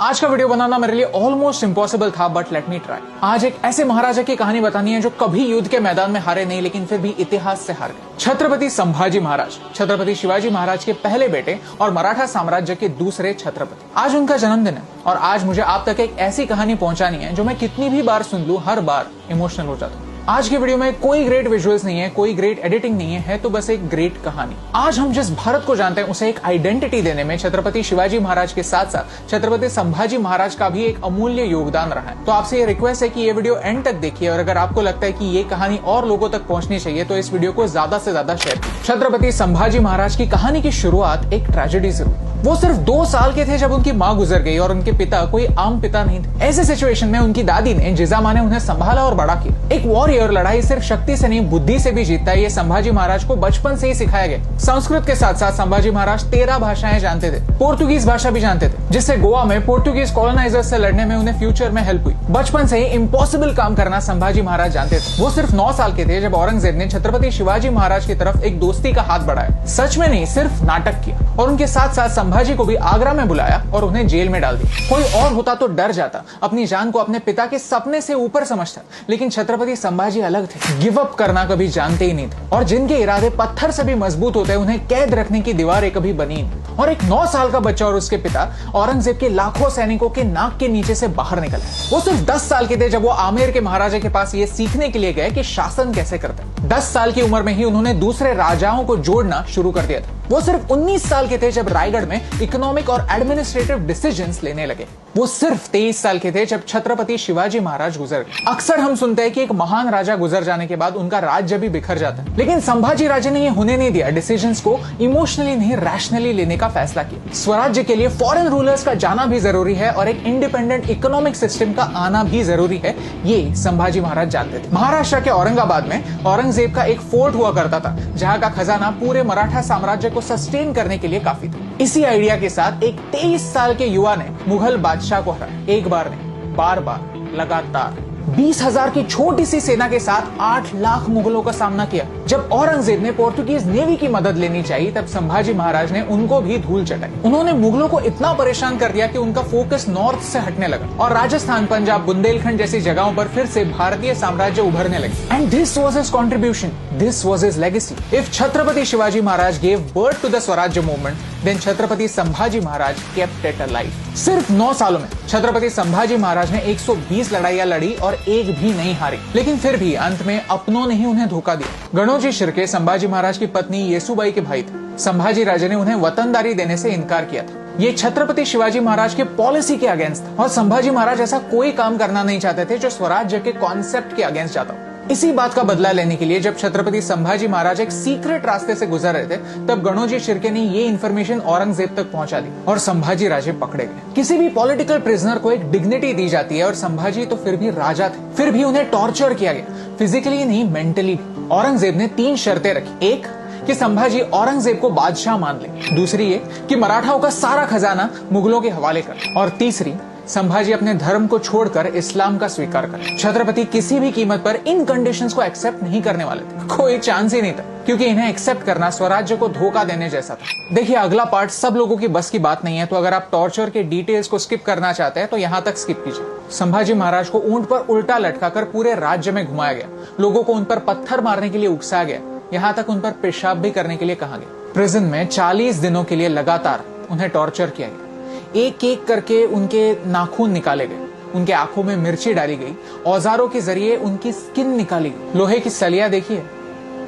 आज का वीडियो बनाना मेरे लिए ऑलमोस्ट इम्पॉसिबल था, बट लेट मी ट्राई। आज एक ऐसे महाराजा की कहानी बतानी है जो कभी युद्ध के मैदान में हारे नहीं, लेकिन फिर भी इतिहास से हार गए। छत्रपति संभाजी महाराज, छत्रपति शिवाजी महाराज के पहले बेटे और मराठा साम्राज्य के दूसरे छत्रपति। आज उनका जन्मदिन है और आज मुझे आप तक एक ऐसी कहानी पहुंचानी है जो मैं कितनी भी बार सुन लूं, हर बार इमोशनल हो जाता हूं। आज के वीडियो में कोई ग्रेट विजुअल्स नहीं है, कोई ग्रेट एडिटिंग नहीं है तो बस एक ग्रेट कहानी। आज हम जिस भारत को जानते हैं उसे एक आइडेंटिटी देने में छत्रपति शिवाजी महाराज के साथ साथ छत्रपति संभाजी महाराज का भी एक अमूल्य योगदान रहा है। तो आपसे ये रिक्वेस्ट है कि ये वीडियो एंड तक देखिए और अगर आपको लगता है कि ये कहानी और लोगों तक पहुंचनी चाहिए तो इस वीडियो को ज्यादा से ज्यादा शेयर कीजिए। छत्रपति संभाजी महाराज की कहानी की शुरुआत एक ट्रेजेडी से हुई। वो सिर्फ 2 साल के थे जब उनकी माँ गुजर गई और उनके पिता कोई आम पिता नहीं थे। ऐसे सिचुएशन में उनकी दादी ने, जिजामा ने उन्हें संभाला और बड़ा किया। एक वॉरियर लड़ाई सिर्फ शक्ति से नहीं बुद्धि से भी जीतता है, ये संभाजी महाराज को बचपन से ही सिखाया गया। संस्कृत के साथ साथ संभाजी महाराज 13 भाषाएं जानते थे, पोर्तुगीज भाषा भी जानते थे, जिससे गोवा में पोर्तुगीज कॉलोनाइजर्स से लड़ने में उन्हें फ्यूचर में हेल्प हुई। बचपन से ही इम्पॉसिबल काम करना संभाजी महाराज जानते थे। वो सिर्फ 9 साल के थे जब औरंगजेब ने छत्रपति शिवाजी महाराज की तरफ एक दोस्ती का हाथ बढ़ाया। सच में नहीं, सिर्फ नाटक किया और उनके साथ साथ संभाजी को भी आगरा में बुलाया और उन्हें जेल में डाल दिया। कोई और होता तो डर जाता, अपनी जान को अपने पिता के सपने से ऊपर समझता, लेकिन छत्रपति संभाजी अलग थे। गिव अप करना कभी जानते ही नहीं थे और जिनके इरादे पत्थर से भी मजबूत होते हैं उन्हें कैद रखने की दीवारें कभी बनी नहीं। और एक 9 साल का बच्चा और उसके पिता औरंगजेब के लाखों सैनिकों के नाक के नीचे से बाहर निकले। वो सिर्फ 10 साल के थे जब वो आमेर के महाराजा के पास ये सीखने के लिए गए कि शासन कैसे करते हैं। 10 साल की उम्र में ही उन्होंने दूसरे राजाओं को जोड़ना शुरू कर दिया था। वो सिर्फ 19 साल के थे जब रायगढ़ में इकोनॉमिक और एडमिनिस्ट्रेटिव डिसीजंस लेने लगे। वो सिर्फ 23 साल के थे जब छत्रपति शिवाजी महाराज गुजर गए। अक्सर हम सुनते हैं कि एक महान राजा गुजर जाने के बाद उनका राज्य भी बिखर जाता है, लेकिन संभाजी राजे ने ये होने नहीं दिया। डिसीजंस को इमोशनली नहीं, रैशनली लेने का फैसला किया। स्वराज्य के लिए फॉरेन रूलर्स का जाना भी जरूरी है और एक इंडिपेंडेंट इकोनॉमिक सिस्टम का आना भी जरूरी है, ये संभाजी महाराज जानते थे। महाराष्ट्र के औरंगाबाद में औरंगजेब का एक फोर्ट हुआ करता था जहां का खजाना पूरे मराठा साम्राज्य को सस्टेन करने के लिए काफी था। इसी आइडिया के साथ एक 23 साल के युवा ने मुगल बादशाह को हराया। एक बार नहीं, बार-बार, लगातार 20,000 की छोटी सी सेना के साथ 8 लाख मुगलों का सामना किया। जब औरंगजेब ने पोर्तुगीज नेवी की मदद लेनी चाहिए तब संभाजी महाराज ने उनको भी धूल चटाई। उन्होंने मुगलों को इतना परेशान कर दिया कि उनका फोकस नॉर्थ से हटने लगा और राजस्थान, पंजाब, बुंदेलखंड जैसी जगहों पर फिर से भारतीय साम्राज्य उभरने लगे। And this was his contribution, this was his legacy. If Chhatrapati Shivaji Maharaj gave birth to the Swarajya movement, then Chhatrapati Sambhaji Maharaj kept it alive. सिर्फ 9 सालों में छत्रपति संभाजी महाराज ने 120 लड़ाइयां लड़ी और एक भी नहीं हारी, लेकिन फिर भी अंत में अपनों ने ही उन्हें धोखा दिया। गणोजी शिर्के संभाजी महाराज की पत्नी येसुबाई के भाई थे। संभाजी राजे ने उन्हें वतनदारी देने से इनकार किया था। ये छत्रपति शिवाजी महाराज के पॉलिसी के अगेंस्ट था और संभाजी महाराज ऐसा कोई काम करना नहीं चाहते थे जो स्वराज्य के कॉन्सेप्ट के अगेंस्ट जाता हो। इसी बात का बदला लेने के लिए जब छत्रपति संभाजी महाराज एक सीक्रेट रास्ते से गुजर रहे थे तब गणोजी शिर्के ने ये इन्फॉर्मेशन औरंगजेब तक पहुंचा दी और संभाजी राजे पकड़े गए। किसी भी पॉलिटिकल प्रिजनर को एक डिग्निटी दी जाती है और संभाजी तो फिर भी राजा थे, फिर भी उन्हें टॉर्चर किया गया, फिजिकली नहीं मेंटली भी। औरंगजेब ने 3 शर्तें रखी। एक, कि संभाजी औरंगजेब को बादशाह मान ले। दूसरी ये कि मराठाओं का सारा खजाना मुगलों के हवाले कर। और तीसरी, संभाजी अपने धर्म को छोड़कर इस्लाम का स्वीकार कर। छत्रपति किसी भी कीमत पर इन कंडीशंस को एक्सेप्ट नहीं करने वाले थे। कोई चांस ही नहीं था, क्योंकि इन्हें एक्सेप्ट करना स्वराज्य को धोखा देने जैसा था। देखिए, अगला पार्ट सब लोगों की बस की बात नहीं है, तो अगर आप टॉर्चर के डिटेल्स को स्किप करना चाहते हैं तो यहाँ तक स्किप कीजिए। संभाजी महाराज को ऊंट पर उल्टा लटकाकर पूरे राज्य में घुमाया गया। लोगों को उन पर पत्थर मारने के लिए उकसाया गया, यहाँ तक उन पर पेशाब भी करने के लिए कहा गया। प्रिजन में 40 दिनों के लिए लगातार उन्हें टॉर्चर किया गया। एक एक करके उनके नाखून निकाले गए, उनके आंखों में मिर्ची डाली गई, औजारों के जरिए उनकी स्किन निकाली गई। लोहे की सलियां देखिए,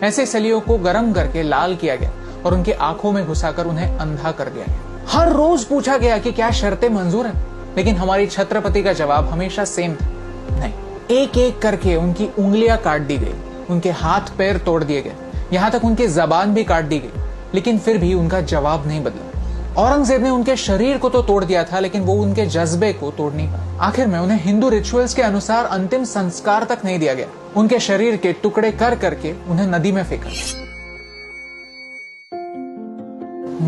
ऐसे सलियों को गर्म करके लाल किया गया और उनके आंखों में घुसाकर उन्हें अंधा कर दिया गया। हर रोज पूछा गया कि क्या शर्तें मंजूर हैं, लेकिन हमारी छत्रपति का जवाब हमेशा सेम था, नहीं। एक एक करके उनकी उंगलियां काट दी गई, उनके हाथ पैर तोड़ दिए गए, यहाँ तक उनकी जबान भी काट दी गई, लेकिन फिर भी उनका जवाब नहीं बदला। औरंगजेब ने उनके शरीर को तो तोड़ दिया था, लेकिन वो उनके जज्बे को तोड़ नहीं पाया। आखिर में उन्हें हिंदू रिचुअल्स के अनुसार अंतिम संस्कार तक नहीं दिया गया। उनके शरीर के टुकड़े कर करके उन्हें नदी में फेंका।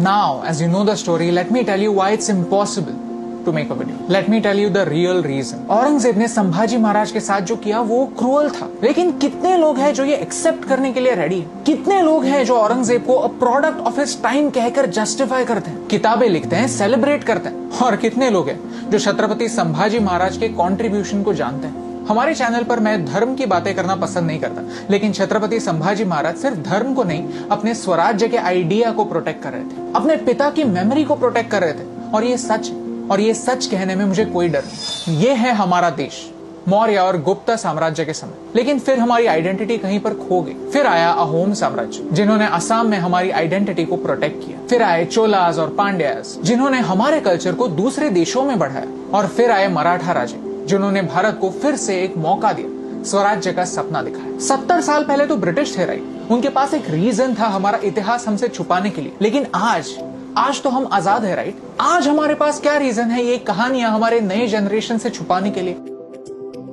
Now, as you know the story, let me tell you why it's impossible. to make a video. Let me tell you the real reason. Aurangzeb ने संभाजी महाराज के साथ जो किया वो क्रूअल था, लेकिन कितने लोग हैं जो ये एक्सेप्ट करने के लिए रेडी है? कितने लोग हैं जो औरंगजेब को a product of his time कहकर जस्टिफाई करते हैं, किताबें लिखते हैं, सेलिब्रेट करते हैं? और कितने लोग हैं जो छत्रपति संभाजी महाराज के कॉन्ट्रीब्यूशन को जानते हैं? हमारे चैनल पर मैं धर्म की बातें करना पसंद नहीं करता, लेकिन छत्रपति संभाजी महाराज सिर्फ धर्म को नहीं, अपने स्वराज्य के आइडिया को प्रोटेक्ट कर रहे थे, अपने पिता की मेमोरी को प्रोटेक्ट कर रहे थे। और ये सच है, और ये सच कहने में मुझे कोई डर नहीं। ये है हमारा देश, मौर्य और गुप्त साम्राज्य के समय। लेकिन फिर हमारी आइडेंटिटी कहीं पर खो गई। फिर आया अहोम साम्राज्य, जिन्होंने असम में हमारी आइडेंटिटी को प्रोटेक्ट किया। फिर आए चोलास और पांड्यास, जिन्होंने हमारे कल्चर को दूसरे देशों में बढ़ाया। और फिर आए मराठा राजे, जिन्होंने भारत को फिर से एक मौका दिया, स्वराज्य का सपना दिखाया। 70 साल पहले तो ब्रिटिश थे, राइट? उनके पास एक रीजन था हमारा इतिहास हमसे छुपाने के लिए। लेकिन आज तो हम आजाद है, राइट? आज हमारे पास क्या रीजन है ये कहानियां हमारे नए जनरेशन से छुपाने के लिए?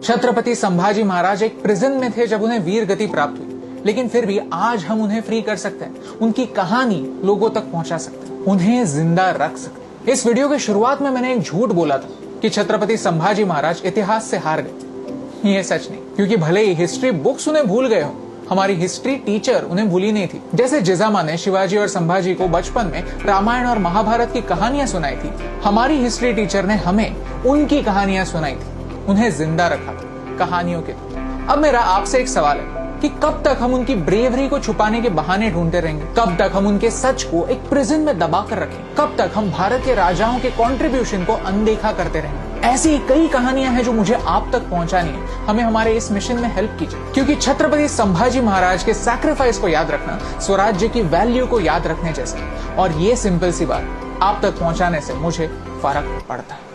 छत्रपति संभाजी महाराज एक प्रिजन में थे जब उन्हें वीर गति प्राप्त हुई, लेकिन फिर भी आज हम उन्हें फ्री कर सकते हैं, उनकी कहानी लोगों तक पहुंचा सकते हैं, उन्हें जिंदा रख सकते हैं। इस वीडियो के शुरुआत में मैंने एक झूठ बोला था कि छत्रपति संभाजी महाराज इतिहास से हार गए। ये सच नहीं, क्योंकि भले ही हिस्ट्री बुक्स उन्हें भूल गए हो, हमारी हिस्ट्री टीचर उन्हें भूली नहीं थी। जैसे जिजामा ने शिवाजी और संभाजी को बचपन में रामायण और महाभारत की कहानियां सुनाई थी, हमारी हिस्ट्री टीचर ने हमें उनकी कहानियां सुनाई थी, उन्हें जिंदा रखा था कहानियों के। अब मेरा आपसे एक सवाल है कि कब तक हम उनकी ब्रेवरी को छुपाने के बहाने ढूंढते रहेंगे? कब तक हम उनके सच को एक प्रिजन में दबा कर रखें? कब तक हम भारत के राजाओं के कंट्रीब्यूशन को अनदेखा करते रहेंगे? ऐसी कई कहानियां हैं जो मुझे आप तक पहुंचानी है। हमें हमारे इस मिशन में हेल्प कीजिए, क्योंकि छत्रपति संभाजी महाराज के सैक्रिफाइस को याद रखना स्वराज्य की वैल्यू को याद रखने जैसा, और ये सिंपल सी बात आप तक पहुंचाने से मुझे फर्क पड़ता है।